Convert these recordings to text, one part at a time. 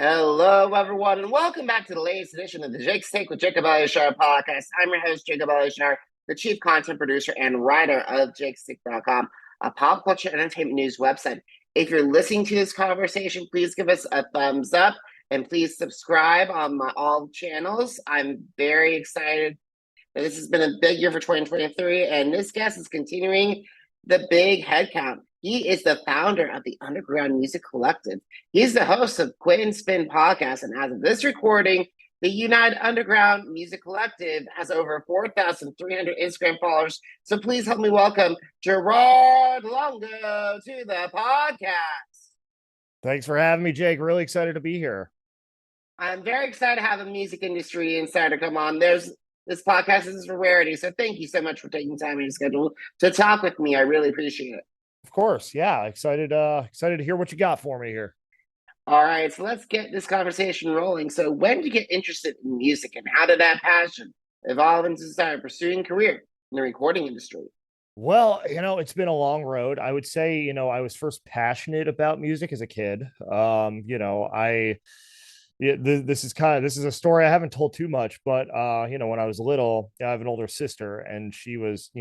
Hello, everyone, and welcome back to the latest edition of the Jake's Take with Jacob Elishar podcast. I'm your host, Jacob Elishar, the chief content producer and writer of jakestick.com, a pop culture entertainment news website. If you're listening to this conversation, please give us a thumbs up and please subscribe on all channels. I'm very excited that this has been a big year for 2023, and this guest is continuing the big headcount. He is the founder of the Underground Music Collective. He's the host of Quit and Spin podcast, and as of this recording, the United Underground Music Collective has over 4,300 Instagram followers. So please help me welcome Gerard Longo to the podcast. Thanks for having me, Jake. Really excited to be here. I'm very excited to have a music industry insider come on. This podcast is a rarity, so thank you so much for taking time in your schedule to talk with me. I really appreciate it. Of course, yeah. Excited to hear what you got for me here. All right, so let's get this conversation rolling. So, when did you get interested in music, and how did that passion evolve into desire pursuing a career in the recording industry? Well, it's been a long road. I would say, I was first passionate about music as a kid. I yeah, this is a story I haven't told too much, but when I was little, I have an older sister, and she was,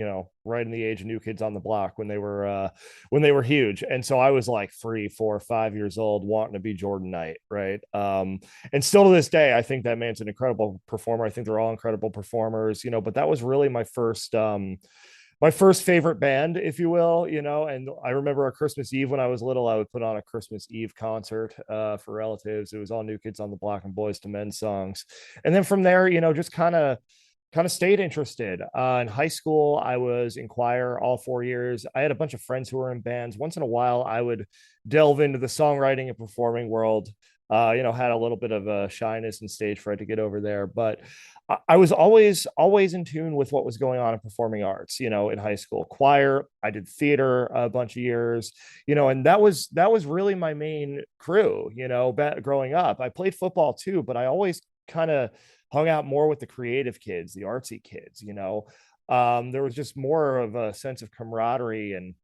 right in the age of New Kids on the Block when they were huge, and so I was like 3, 4, 5 years old, wanting to be Jordan Knight, right? And still to this day, I think that man's an incredible performer. I think they're all incredible performers, but that was really my first favorite band, if you will, and I remember a Christmas Eve when I was little, I would put on a Christmas Eve concert for relatives. It was all New Kids on the Block and Boys to Men songs. And then from there, just kind of stayed interested. In high school, I was in choir all 4 years. I had a bunch of friends who were in bands. Once in a while, I would delve into the songwriting and performing world. Had a little bit of a shyness and stage fright to get over there, but I was always in tune with what was going on in performing arts, in high school. Choir, I did theater a bunch of years, and that was really my main crew, growing up. I played football too, but I always kind of hung out more with the creative kids, the artsy kids, there was just more of a sense of camaraderie and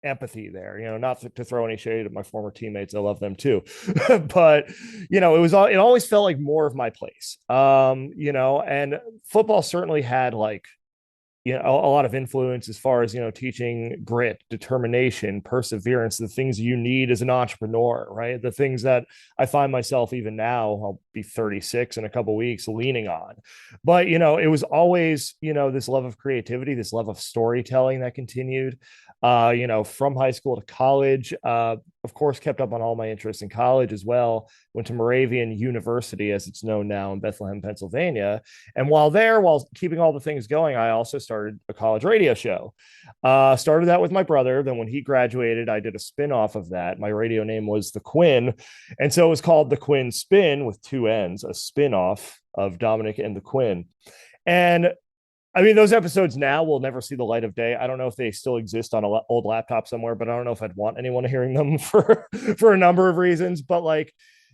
empathy there, not to throw any shade at my former teammates. I love them too. But, it always felt like more of my place. And football certainly had like, a lot of influence as far as, teaching grit, determination, perseverance, the things you need as an entrepreneur, right? The things that I find myself even now, I'll be 36 in a couple of weeks, leaning on. But, it was always, this love of creativity, this love of storytelling that continued, from high school to college. Of course, kept up on all my interests in college as well. Went to Moravian University, as it's known now, in Bethlehem, Pennsylvania. And while keeping all the things going, I also started a college radio show. Started that with my brother. Then when he graduated, I did a spin-off of that. My radio name was The Quinn. And so it was called The Quinn Spin with two N's, a spin-off of Dominic and The Quinn. And I mean, those episodes now will never see the light of day. I don't know if they still exist on an old laptop somewhere, but I don't know if I'd want anyone hearing them for a number of reasons. But like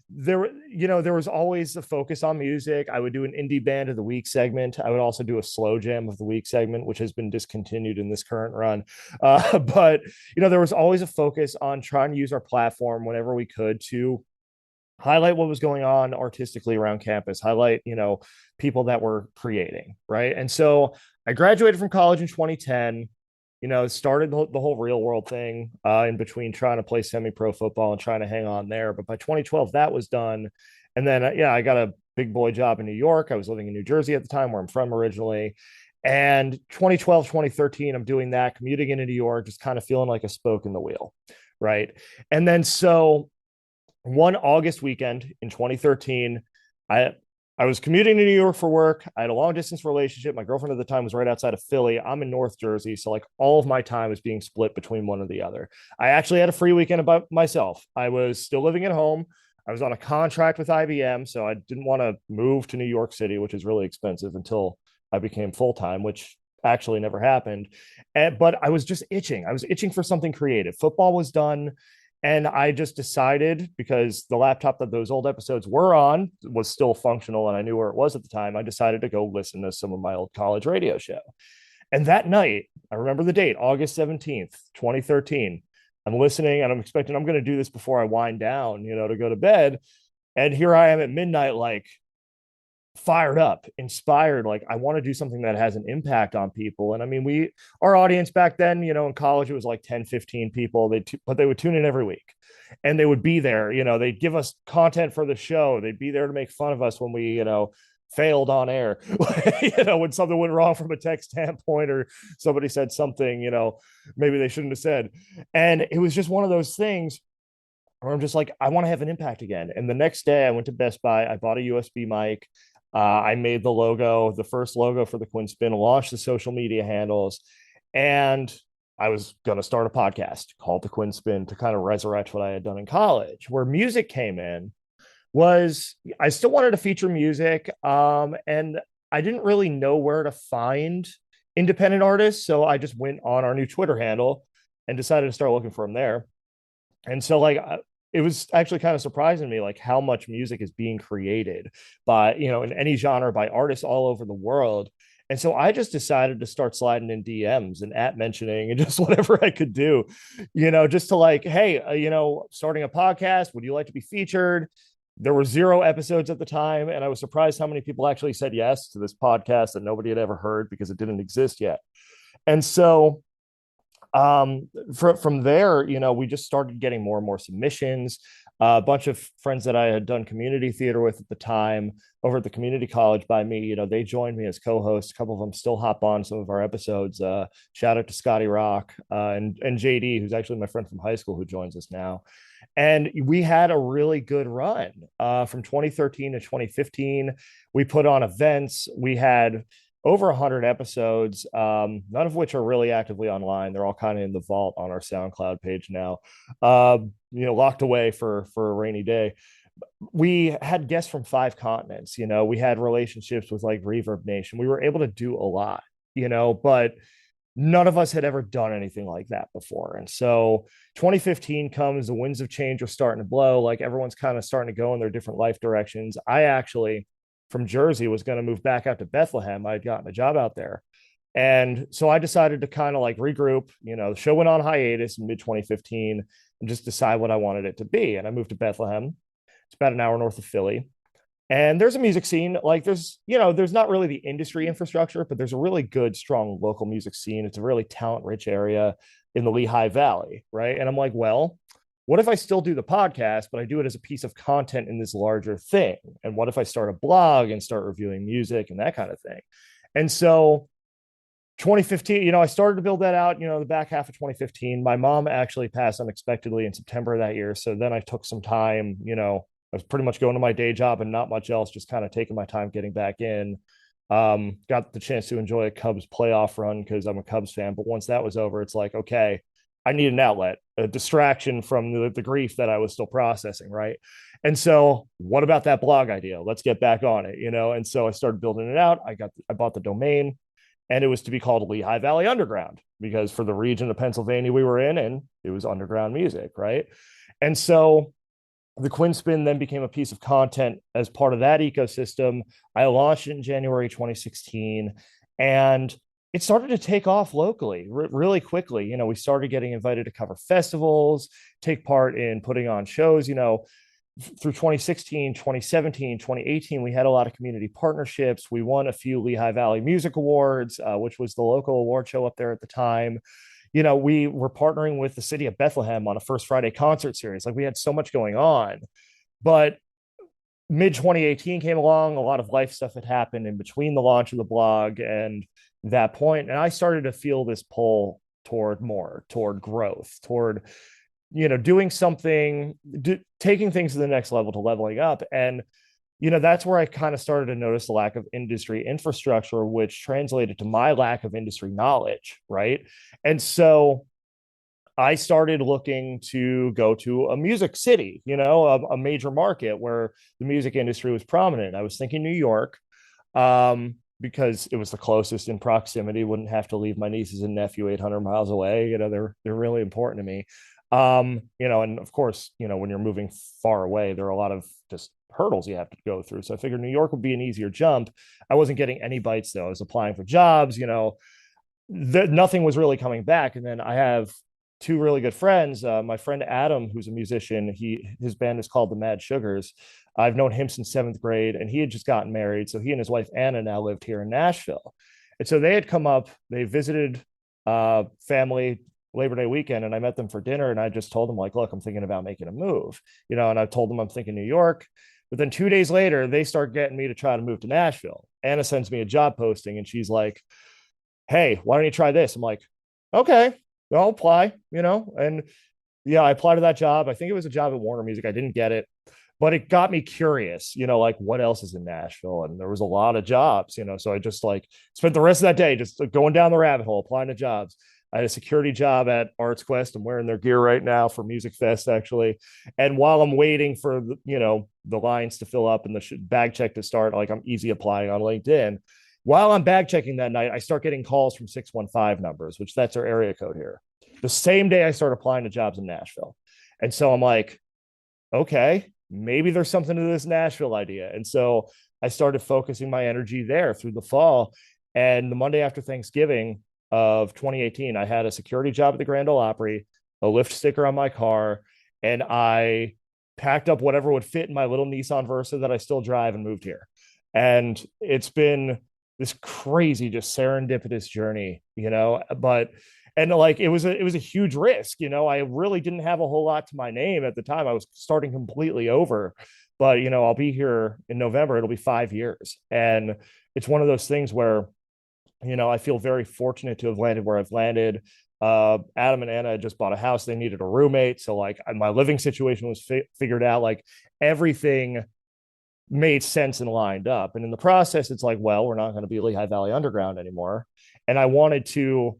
there was always the focus on music. I would do an indie band of the week segment. I would also do a slow jam of the week segment, which has been discontinued in this current run. But there was always a focus on trying to use our platform whenever we could to highlight what was going on artistically around campus, highlight, people that were creating, right? And so I graduated from college in 2010, started the whole real world thing in between trying to play semi-pro football and trying to hang on there. But by 2012, that was done. And then, I got a big boy job in New York. I was living in New Jersey at the time, where I'm from originally. And 2012, 2013, I'm doing that, commuting into New York, just kind of feeling like a spoke in the wheel, right? And then so one August weekend in 2013, I was commuting to New York for work. I had a long distance relationship. My girlfriend at the time was right outside of Philly. I'm in North Jersey. So like all of my time is being split between one or the other. I actually had a free weekend about myself. I was still living at home. I was on a contract with IBM. So I didn't want to move to New York City, which is really expensive, until I became full-time, which actually never happened. But I was just itching. I was itching for something creative. Football was done. And I just decided, because the laptop that those old episodes were on was still functional and I knew where it was at the time, I decided to go listen to some of my old college radio show. And that night, I remember the date, August 17th, 2013. I'm listening and I'm expecting I'm going to do this before I wind down, to go to bed. And here I am at midnight, like fired up, inspired, like I want to do something that has an impact on people. And I mean, our audience back then, in college it was like 10, 15 people. But they would tune in every week and they would be there, they'd give us content for the show. They'd be there to make fun of us when we, failed on air, when something went wrong from a tech standpoint or somebody said something, maybe they shouldn't have said. And it was just one of those things where I'm just like, I want to have an impact again. And the next day I went to Best Buy, I bought a USB mic. I made the logo, the first logo for the Quinn Spin, launched the social media handles, and I was going to start a podcast called the Quinn Spin to kind of resurrect what I had done in college. Where music came in was I still wanted to feature music, and I didn't really know where to find independent artists. So I just went on our new Twitter handle and decided to start looking for them there. And so like it was actually kind of surprising to me like how much music is being created by in any genre by artists all over the world. And so I just decided to start sliding in DMs and at mentioning and just whatever I could do, just to like, hey, starting a podcast, would you like to be featured? There were 0 episodes at the time, and I was surprised how many people actually said yes to this podcast that nobody had ever heard because it didn't exist yet. And so from there, we just started getting more and more submissions. A bunch of friends that I had done community theater with at the time over at the community college by me, they joined me as co-hosts. A couple of them still hop on some of our episodes. Shout out to Scotty Rock and JD, who's actually my friend from high school who joins us now. And we had a really good run from 2013 to 2015. We put on events. We had over 100 episodes, none of which are really actively online. They're all kind of in the vault on our SoundCloud page now, locked away for a rainy day. We had guests from 5 continents. We had relationships with like Reverb Nation. We were able to do a lot, but none of us had ever done anything like that before. And so 2015 comes, the winds of change are starting to blow. Like everyone's kind of starting to go in their different life directions. I actually, from Jersey, was going to move back out to Bethlehem. I had gotten a job out there. And so I decided to kind of like regroup. The show went on hiatus in mid 2015 and just decide what I wanted it to be. And I moved to Bethlehem. It's about an hour north of Philly. And there's a music scene. Like there's not really the industry infrastructure, but there's a really good, strong local music scene. It's a really talent rich area in the Lehigh Valley. Right. And I'm like, well, what if I still do the podcast, but I do it as a piece of content in this larger thing? And what if I start a blog and start reviewing music and that kind of thing? And so 2015, I started to build that out, the back half of 2015. My mom actually passed unexpectedly in September of that year. So then I took some time, I was pretty much going to my day job and not much else, just kind of taking my time getting back in. Got the chance to enjoy a Cubs playoff run because I'm a Cubs fan. But once that was over, it's like, okay, I need an outlet, a distraction from the grief that I was still processing, right? And so, what about that blog idea? Let's get back on it, And so I started building it out. I bought the domain, and it was to be called Lehigh Valley Underground because for the region of Pennsylvania we were in, and it was underground music, right? And so the Quinn Spin then became a piece of content as part of that ecosystem. I launched it in January 2016, and it started to take off locally really quickly. We started getting invited to cover festivals, take part in putting on shows, through 2016, 2017, 2018, we had a lot of community partnerships. We won a few Lehigh Valley Music Awards, which was the local award show up there at the time. We were partnering with the city of Bethlehem on a First Friday concert series. Like we had so much going on, but mid 2018 came along. A lot of life stuff had happened in between the launch of the blog and that point, and I started to feel this pull toward growth, toward doing something, taking things to the next level, to leveling up. And that's where I kind of started to notice the lack of industry infrastructure, which translated to my lack of industry knowledge, right? And so I started looking to go to a music city, a major market where the music industry was prominent. I was thinking New York, because it was the closest in proximity, wouldn't have to leave my nieces and nephew 800 miles away. They're really important to me. And of course, when you're moving far away, there are a lot of just hurdles you have to go through. So I figured New York would be an easier jump. I wasn't getting any bites though. I was applying for jobs, nothing was really coming back. And then I have two really good friends. My friend Adam, who's a musician, his band is called the Mad Sugars. I've known him since seventh grade, and he had just gotten married. So he and his wife Anna now lived here in Nashville, and so they had come up. They visited family Labor Day weekend, and I met them for dinner. And I just told them like, look, I'm thinking about making a move, and I told them I'm thinking New York. But then 2 days later, they start getting me to try to move to Nashville. Anna sends me a job posting, and she's like, hey, why don't you try this? I'm like, okay, I'll apply, and yeah, I applied to that job. I think it was a job at Warner Music. I didn't get it, but it got me curious, like what else is in Nashville? And there was a lot of jobs, so I just like spent the rest of that day just going down the rabbit hole, applying to jobs. I had a security job at Arts Quest. I'm wearing their gear right now for Music Fest, actually. And while I'm waiting for the lines to fill up and the bag check to start, like I'm easy applying on LinkedIn. While I'm bag checking that night, I start getting calls from 615 numbers, which that's our area code here. The same day I start applying to jobs in Nashville. And so I'm like, okay, maybe there's something to this Nashville idea. And so I started focusing my energy there through the fall. And the Monday after Thanksgiving of 2018, I had a security job at the Grand Ole Opry, a Lyft sticker on my car, and I packed up whatever would fit in my little Nissan Versa that I still drive and moved here. And it's been this crazy, just serendipitous journey, but and like it was a huge risk, I really didn't have a whole lot to my name at the time. I was starting completely over, but I'll be here in November. It'll be 5 years. And it's one of those things where, I feel very fortunate to have landed where I've landed. Adam and Anna had just bought a house. They needed a roommate. So like my living situation was figured out, like everything made sense and lined up. And in the process, it's like, well, we're not going to be Lehigh Valley Underground anymore. And I wanted to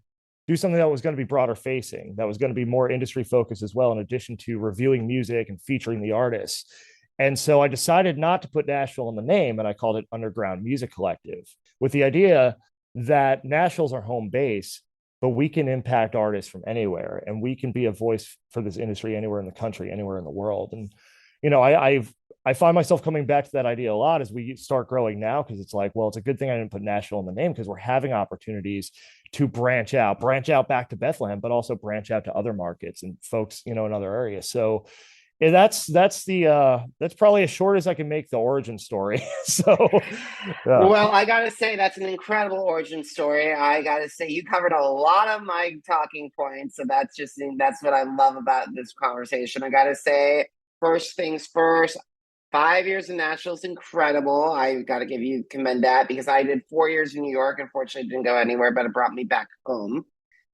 do something that was going to be broader facing, that was going to be more industry focused as well, in addition to reviewing music and featuring the artists. And so I decided not to put Nashville in the name, and I called it Underground Music Collective, with the idea that Nashville's our home base, but we can impact artists from anywhere, and we can be a voice for this industry anywhere in the country, anywhere in the world. And I find myself coming back to that idea a lot as we start growing now, because it's like, well, it's a good thing I didn't put Nashville in the name, because we're having opportunities to branch out back to Bethlehem, but also branch out to other markets and folks, in other areas. So yeah, that's probably as short as I can make the origin story. So yeah. Well, I gotta say that's an incredible origin story. I gotta say you covered a lot of my talking points, so that's what I love about this conversation. I gotta say, first things first, 5 years in Nashville is incredible. I got to commend that, because I did 4 years in New York. Unfortunately, didn't go anywhere, but it brought me back home.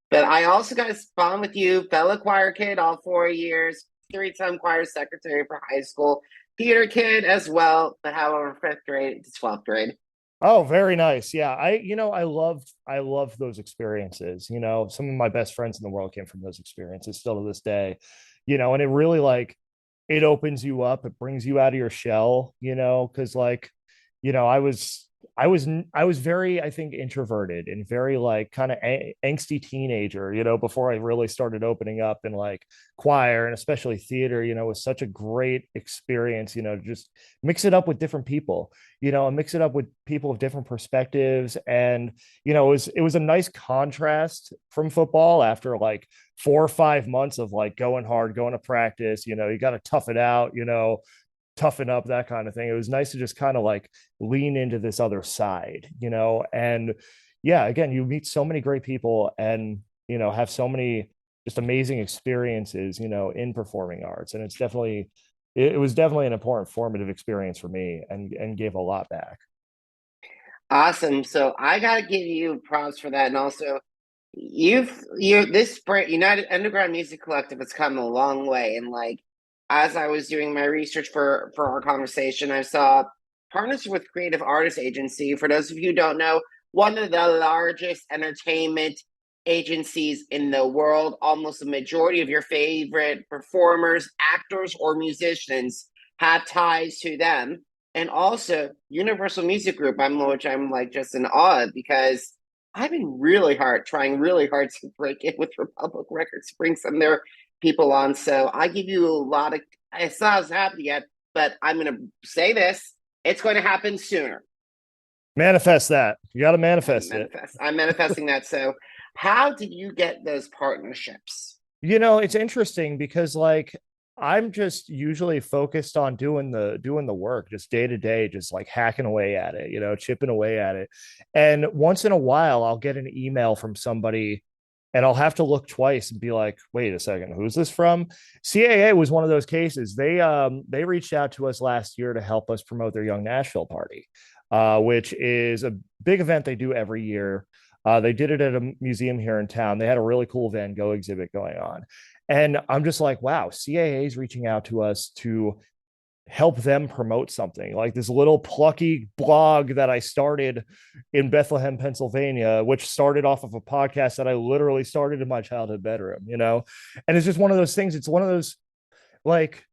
But I also got to bond with you, fellow choir kid, all 4 years, three-time choir secretary for high school, theater kid as well, but however, fifth grade to 12th grade. Oh, very nice. Yeah. I love those experiences. Some of my best friends in the world came from those experiences still to this day, and it really like it opens you up. It brings you out of your shell, because like, I was very, I think, introverted and very like kind of angsty teenager, before I really started opening up in like choir and especially theater. Was such a great experience, to just mix it up with different people, and mix it up with people of different perspectives. And, it was a nice contrast from football after like 4 or 5 months of like going hard, going to practice, you got to tough it out, toughen up, that kind of thing. It was nice to just kind of like lean into this other side, and yeah, again, you meet so many great people and, have so many just amazing experiences, in performing arts. And it was definitely an important formative experience for me, and gave a lot back. Awesome. So I got to give you props for that. And also, this United Underground Music Collective has come a long way. And like, as I was doing my research for our conversation, I saw partnership with Creative Artists Agency. For those of you who don't know, one of the largest entertainment agencies in the world. Almost a majority of your favorite performers, actors, or musicians have ties to them. And also Universal Music Group, which I'm like just in awe of, because I've been trying really hard to break in with Republic Records to bring some of their people on. So I give you a lot of, I still hasn't happened yet, but I'm going to say this, it's going to happen sooner. Manifest that. You got to manifest it. I'm manifesting that. So how did you get those partnerships? It's interesting because like I'm just usually focused on doing the work just day to day, just like hacking away at it, chipping away at it. And once in a while I'll get an email from somebody and I'll have to look twice and be like, wait a second, who's this from? CAA was one of those cases. They reached out to us last year to help us promote their Young Nashville party, which is a big event they do every year. They did it at a museum here in town. They had a really cool Van Gogh exhibit going on. And I'm just like, wow, CAA is reaching out to us to help them promote something like this little plucky blog that I started in Bethlehem, Pennsylvania, which started off of a podcast that I literally started in my childhood bedroom. And it's just one of those things. It's one of those like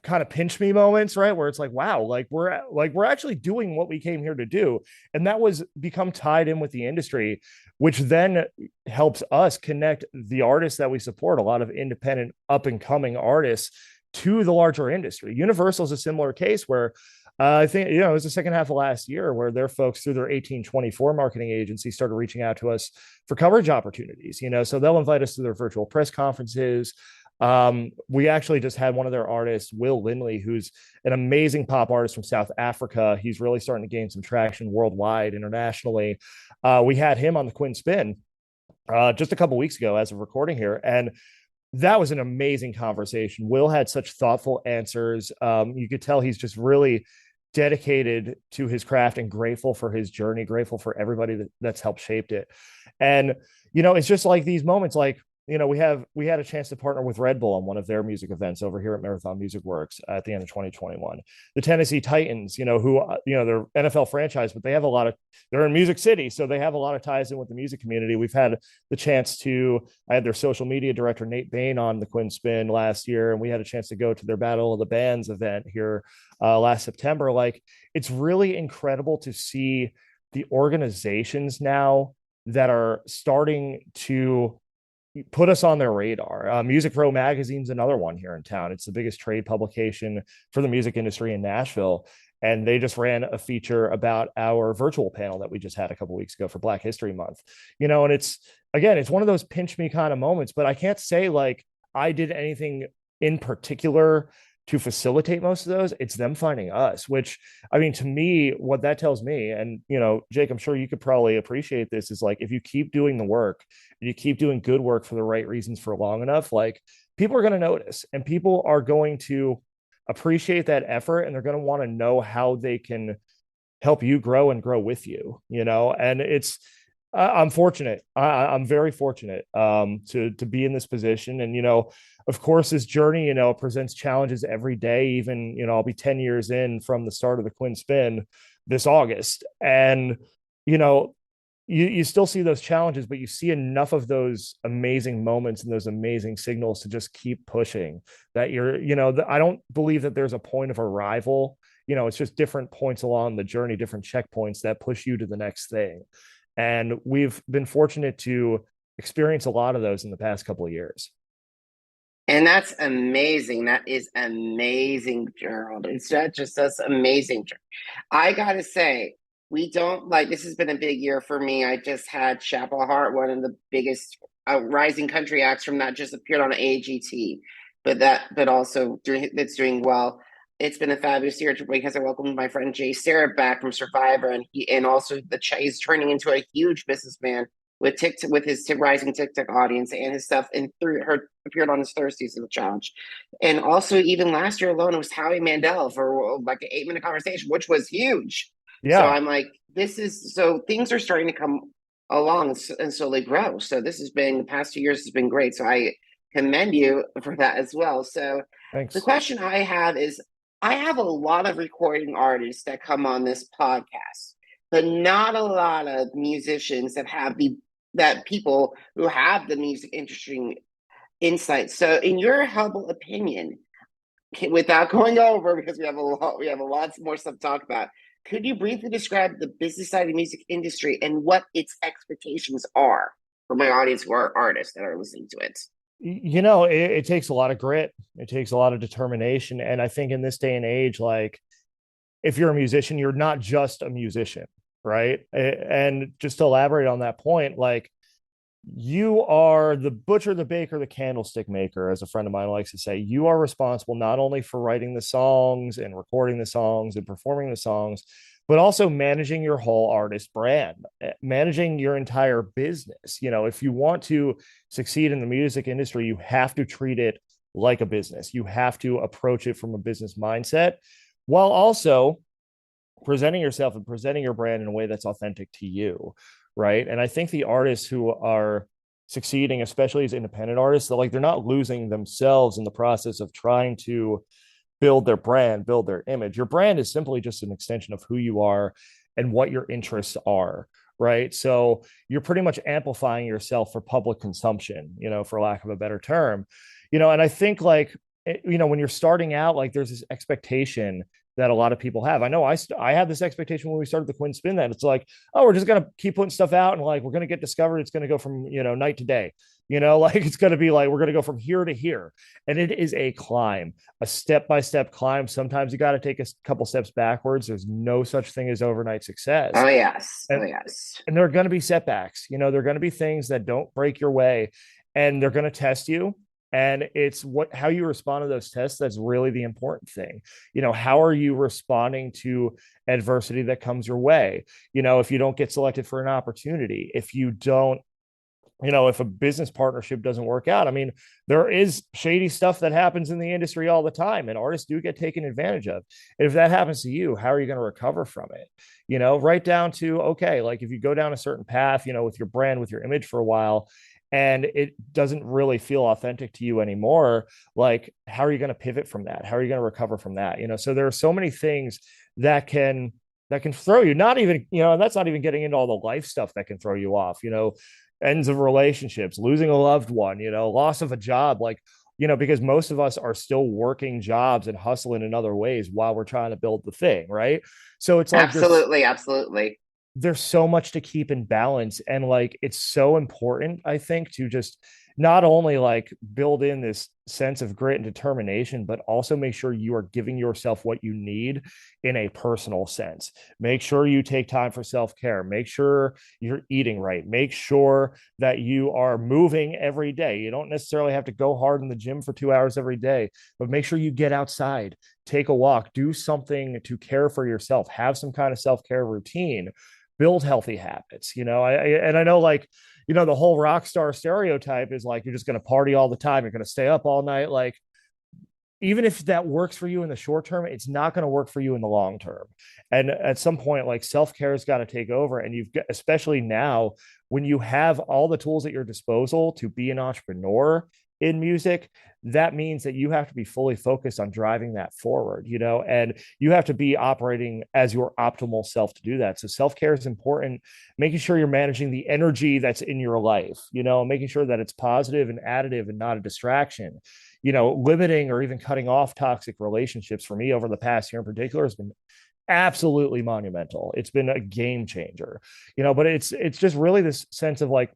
kind of pinch me moments, right? Where it's like, wow, like we're actually doing what we came here to do. And that was become tied in with the industry, which then helps us connect the artists that we support, a lot of independent up and coming artists, to the larger industry. Universal is a similar case where I think, it was the second half of last year where their folks through their 1824 marketing agency started reaching out to us for coverage opportunities. So they'll invite us to their virtual press conferences. We actually just had one of their artists, Will Lindley, who's an amazing pop artist from South Africa. He's really starting to gain some traction worldwide, internationally. We had him on the Quinn Spin just a couple weeks ago as of recording here. And that was an amazing conversation. Will had such thoughtful answers. You could tell he's just really dedicated to his craft and grateful for his journey, grateful for everybody that's helped shaped it. And, it's just like these moments, like, we had a chance to partner with Red Bull on one of their music events over here at Marathon Music Works at the end of 2021. The Tennessee Titans, who they're NFL franchise, but they're in Music City, so they have a lot of ties in with the music community. We've had the chance I had their social media director Nate Bain on the Quinn Spin last year, and we had a chance to go to their Battle of the Bands event here last September. Like, it's really incredible to see the organizations now that are starting to put us on their radar. Music Row Magazine's another one here in town. It's the biggest trade publication for the music industry in Nashville. And they just ran a feature about our virtual panel that we just had a couple weeks ago for Black History Month. And it's one of those pinch me kind of moments, but I can't say like I did anything in particular to facilitate most of those. It's them finding us, which, I mean, to me, what that tells me, and, Jake, I'm sure you could probably appreciate this, is like, if you keep doing the work and you keep doing good work for the right reasons for long enough, like, people are going to notice and people are going to appreciate that effort, and they're going to want to know how they can help you grow and grow with you. And I'm fortunate. I'm very fortunate to be in this position. And, of course, this journey, presents challenges every day. Even, I'll be 10 years in from the start of the Quinn Spin this August. And, you still see those challenges, but you see enough of those amazing moments and those amazing signals to just keep pushing that I don't believe that there's a point of arrival. It's just different points along the journey, different checkpoints that push you to the next thing. And we've been fortunate to experience a lot of those in the past couple of years. And that's amazing. That is amazing, Gerald. It's not just that's amazing. I gotta say, we don't like this has been a big year for me. I just had Chapel Hart, one of the biggest rising country acts from that, just appeared on AGT, but also doing well. It's been a fabulous year because I welcomed my friend Jay Sarah back from Survivor, and also he's turning into a huge businessman with TikTok, with his rising TikTok audience and his stuff, and appeared on his third season of the challenge. And also, even last year alone, it was Howie Mandel for like an 8-minute conversation, which was huge. So Yeah. I'm like, so things are starting to come along and slowly grow. So the past 2 years has been great. So I commend you for that as well. So the Thanks. question I have is, I have a lot of recording artists that come on this podcast, but not a lot of musicians that people who have the music interesting insights. So, in your humble opinion, without going over because we have a lot more stuff to talk about, could you briefly describe the business side of the music industry and what its expectations are for my audience who are artists that are listening to it? It takes a lot of grit. It takes a lot of determination. And I think in this day and age, like, if you're a musician, you're not just a musician, right? And just to elaborate on that point, like, you are the butcher, the baker, the candlestick maker, as a friend of mine likes to say. You are responsible not only for writing the songs and recording the songs and performing the songs, but also managing your whole artist brand, managing your entire business. If you want to succeed in the music industry, you have to treat it like a business. You have to approach it from a business mindset while also presenting yourself and presenting your brand in a way that's authentic to you, right? And I think the artists who are succeeding, especially as independent artists, they're not losing themselves in the process of trying to build their brand, build their image. Your brand is simply just an extension of who you are and what your interests are, right? So you're pretty much amplifying yourself for public consumption, for lack of a better term. And I think when you're starting out, like there's this expectation that a lot of people have. I know I had this expectation when we started the Quinn Spin that it's like, oh, we're just gonna keep putting stuff out and like we're gonna get discovered. It's gonna go from night to day. Like it's gonna be like we're gonna go from here to here, and it is a climb, a step by step climb. Sometimes you got to take a couple steps backwards. There's no such thing as overnight success, Oh yes, oh and yes. and there are going to be setbacks. There are going to be things that don't break your way, and they're going to test you. And it's how you respond to those tests that's really the important thing. How are you responding to adversity that comes your way? If you don't get selected for an opportunity, if you don't, if a business partnership doesn't work out. I mean, there is shady stuff that happens in the industry all the time, and artists do get taken advantage of. And if that happens to you, how are you going to recover from it? Right down to, okay, like if you go down a certain path, with your brand, with your image for a while, and it doesn't really feel authentic to you anymore, like how are you going to pivot from that? How are you going to recover from that? So there are so many things that can throw you, not even, and that's not even getting into all the life stuff that can throw you off, ends of relationships, losing a loved one, loss of a job, like, because most of us are still working jobs and hustling in other ways while we're trying to build the thing, right? So it's like Absolutely, absolutely. there's so much to keep in balance, and like it's so important, I think, to just not only like build in this sense of grit and determination, but also make sure you are giving yourself what you need in a personal sense. Make sure you take time for self-care, make sure you're eating right, make sure that you are moving every day. You don't necessarily have to go hard in the gym for 2 hours every day, but make sure you get outside, take a walk, do something to care for yourself, have some kind of self-care routine, build healthy habits. And I know, like, the whole rock star stereotype is like you're just going to party all the time, you're going to stay up all night. Like, even if that works for you in the short term, it's not going to work for you in the long term. And at some point, like self-care has got to take over. And you've got, especially now when you have all the tools at your disposal to be an entrepreneur in music, that means that you have to be fully focused on driving that forward, and you have to be operating as your optimal self to do that. So self-care is important, making sure you're managing the energy that's in your life, making sure that it's positive and additive and not a distraction. Limiting or even cutting off toxic relationships for me over the past year in particular has been absolutely monumental. It's been a game changer, but it's just really this sense of like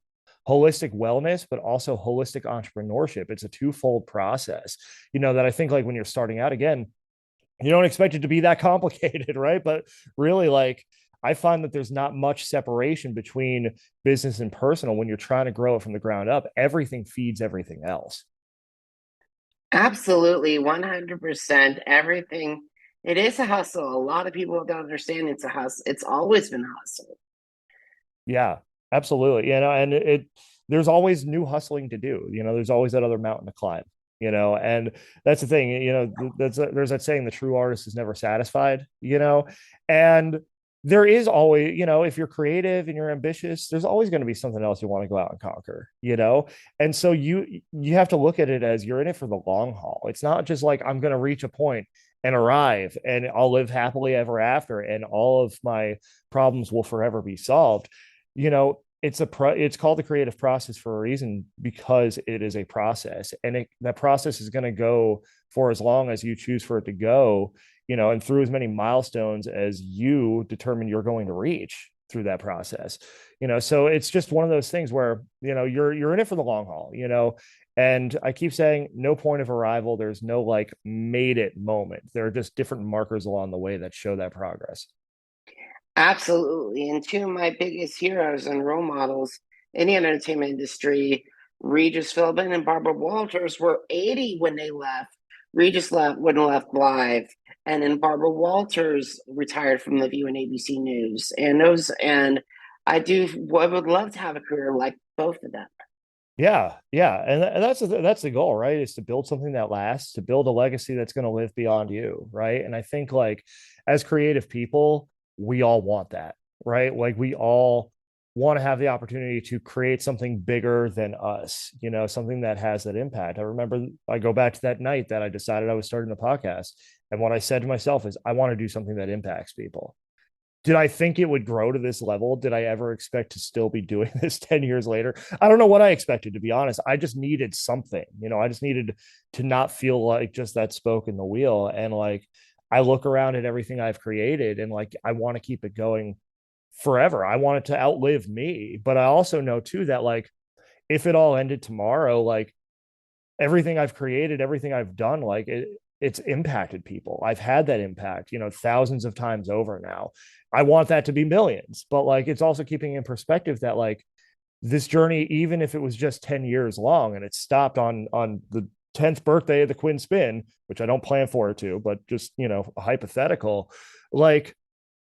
holistic wellness, but also holistic entrepreneurship. It's a twofold process, that I think like when you're starting out, again, you don't expect it to be that complicated, right? But really, like, I find that there's not much separation between business and personal when you're trying to grow it from the ground up. Everything feeds everything else. Absolutely, 100%. Everything. It is a hustle. A lot of people don't understand it's a hustle. It's always been a hustle. Yeah, absolutely. And there's always new hustling to do. There's always that other mountain to climb. And that's the thing. There's that saying, the true artist is never satisfied. And there is always, if you're creative and you're ambitious, there's always going to be something else you want to go out and conquer. And so you have to look at it as you're in it for the long haul. It's not just like I'm going to reach a point and arrive and I'll live happily ever after and all of my problems will forever be solved. It's called the creative process for a reason, because it is a process, and that process is going to go for as long as you choose for it to go, and through as many milestones as you determine you're going to reach through that process. So it's just one of those things where you're in it for the long haul. And I keep saying, no point of arrival. There's no like made it moment. There are just different markers along the way that show that progress. Absolutely. And two of my biggest heroes and role models in the entertainment industry. Regis Philbin and Barbara Walters were 80 when they left. Regis left when left live, and then Barbara Walters retired from The View and ABC News. And I would love to have a career like both of them. Yeah, yeah, and that's the goal, right? Is to build something that lasts, to build a legacy that's going to live beyond you, right? And I think like as creative people, we all want that, right? Like we all want to have the opportunity to create something bigger than us, something that has that impact. I remember I go back to that night that I decided I was starting the podcast, and what I said to myself is I want to do something that impacts people. Did I think it would grow to this level? Did I ever expect to still be doing this 10 years later? I don't know what I expected, to be honest. I just needed something, I just needed to not feel like just that spoke in the wheel. And like, I look around at everything I've created and like, I want to keep it going forever. I want it to outlive me. But I also know too that like, if it all ended tomorrow, like everything I've created, everything I've done, like it's impacted people. I've had that impact, thousands of times over now. I want that to be millions, but like it's also keeping in perspective that like this journey, even if it was just 10 years long and it stopped on the 10th birthday of the Quinn Spin, which I don't plan for it to, but just, a hypothetical, like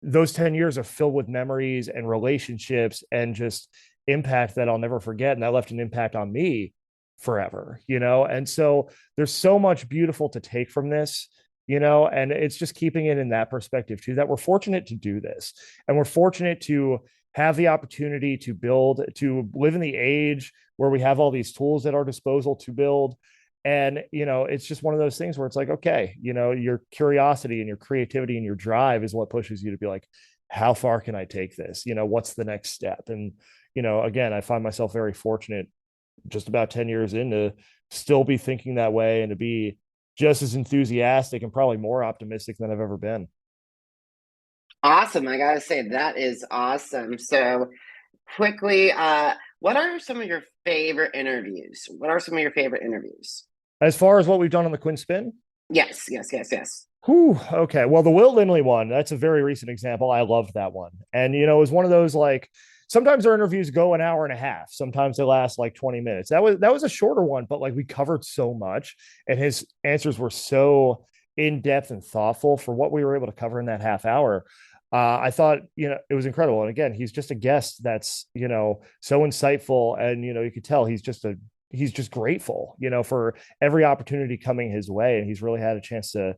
those 10 years are filled with memories and relationships and just impact that I'll never forget. And that left an impact on me forever, And so there's so much beautiful to take from this, and it's just keeping it in that perspective too, that we're fortunate to do this. And we're fortunate to have the opportunity to live in the age where we have all these tools at our disposal to build. And, it's just one of those things where it's like, okay, your curiosity and your creativity and your drive is what pushes you to be like, how far can I take this? What's the next step? And, again, I find myself very fortunate just about 10 years in to still be thinking that way and to be just as enthusiastic and probably more optimistic than I've ever been. Awesome. I gotta say that is awesome. So quickly, what are some of your favorite interviews? What are some of your favorite interviews? As far as what we've done on the Quinn Spin, Yes, yes, yes, yes. whew, okay. Well, the Will Lindley one, that's a very recent example. I loved that one. And, it was one of those like sometimes our interviews go an hour and a half. Sometimes they last like 20 minutes. That was a shorter one, but like we covered so much and his answers were so in depth and thoughtful for what we were able to cover in that half hour. I thought, it was incredible. And again, he's just a guest that's, so insightful. And, you could tell he's just grateful, for every opportunity coming his way. And he's really had a chance to,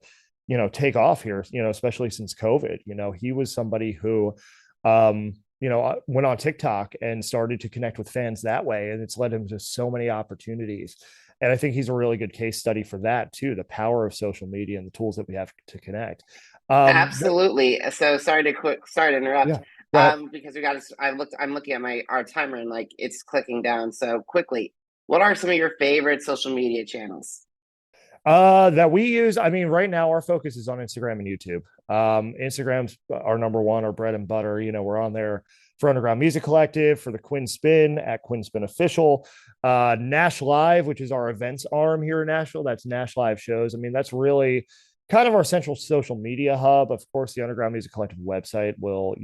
take off here, especially since COVID. He was somebody who, went on TikTok and started to connect with fans that way. And it's led him to so many opportunities. And I think he's a really good case study for that too, the power of social media and the tools that we have to connect. Absolutely. So sorry to interrupt. Yeah, go ahead. Because I'm looking at our timer and like it's clicking down. So quickly, what are some of your favorite social media channels? That we use. I mean, right now our focus is on Instagram and YouTube. Instagram's our number one, our bread and butter. We're on there for Underground Music Collective, for the Quinn Spin at Quinn Spin Official, Nash Live, which is our events arm here in Nashville. That's Nash Live shows. I mean, that's really kind of our central social media hub. Of course, the Underground Music Collective website will,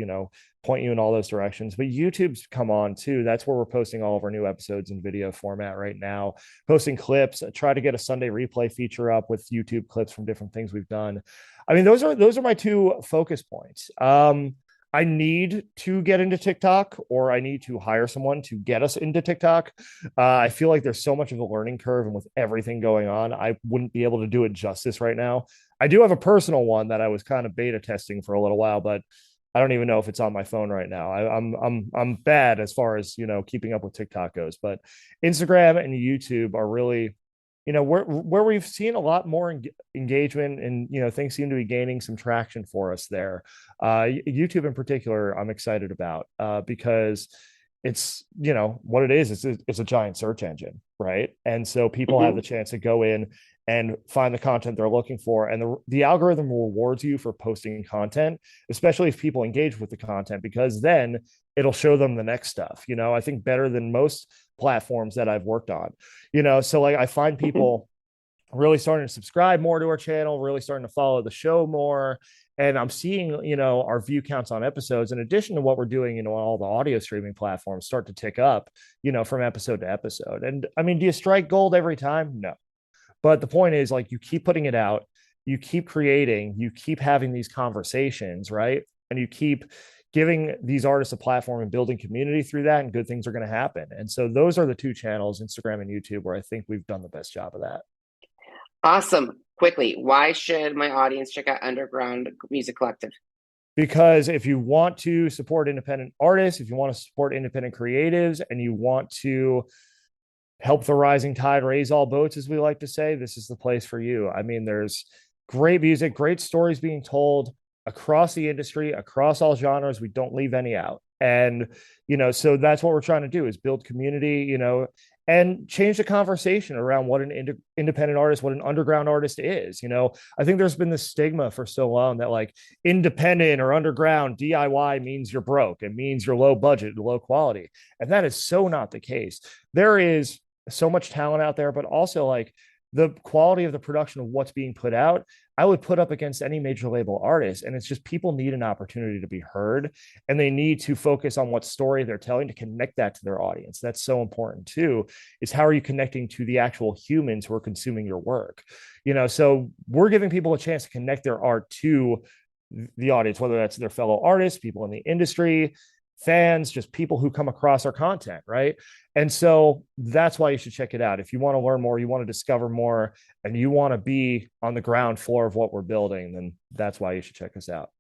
point you in all those directions. But YouTube's come on too. That's where we're posting all of our new episodes in video format right now, posting clips. I try to get a Sunday replay feature up with YouTube clips from different things we've done. I mean, those are my two focus points. I need to get into TikTok, or I need to hire someone to get us into TikTok. I feel like there's so much of a learning curve, and with everything going on, I wouldn't be able to do it justice right now. I do have a personal one that I was kind of beta testing for a little while, but I don't even know if it's on my phone right now. I'm bad as far as keeping up with TikTok goes, but Instagram and YouTube are really where we've seen a lot more engagement, and things seem to be gaining some traction for us there. YouTube in particular I'm excited about, because it's what it is. It's a giant search engine, right? And so people have the Mhm. chance to go in and find the content they're looking for, and the algorithm rewards you for posting content, especially if people engage with the content, because then it'll show them the next stuff. I think better than most platforms that I've worked on. So like I find people really starting to subscribe more to our channel, really starting to follow the show more. And I'm seeing, our view counts on episodes, in addition to what we're doing, on all the audio streaming platforms, start to tick up, from episode to episode. And I mean, do you strike gold every time? No. But the point is, like, you keep putting it out, you keep creating, you keep having these conversations, right? And you keep giving these artists a platform and building community through that, and good things are going to happen. And so those are the two channels, Instagram and YouTube, where I think we've done the best job of that. Awesome. Quickly, why should my audience check out Underground Music Collective? Because if you want to support independent artists, if you want to support independent creatives, and you want to help the rising tide raise all boats, as we like to say, this is the place for you. I mean, there's great music, great stories being told across the industry, across all genres. We don't leave any out. And, so that's what we're trying to do, is build community, and change the conversation around what an independent artist, what an underground artist is. I think there's been this stigma for so long that, like, independent or underground DIY means you're broke. It means you're low budget, low quality. And that is so not the case. There is so much talent out there, but also, like, the quality of the production of what's being put out, I would put up against any major label artist. And it's just, people need an opportunity to be heard, and they need to focus on what story they're telling to connect that to their audience. That's so important too, is how are you connecting to the actual humans who are consuming your work? So we're giving people a chance to connect their art to the audience, whether that's their fellow artists, people in the industry, fans, just people who come across our content, right? And so that's why you should check it out. If you want to learn more, you want to discover more, and you want to be on the ground floor of what we're building, then that's why you should check us out.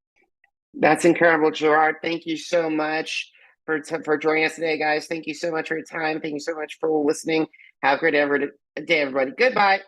That's incredible, Gerard. Thank you so much for joining us today, guys. Thank you so much for your time. Thank you so much for listening. Have a great day, everybody. Goodbye.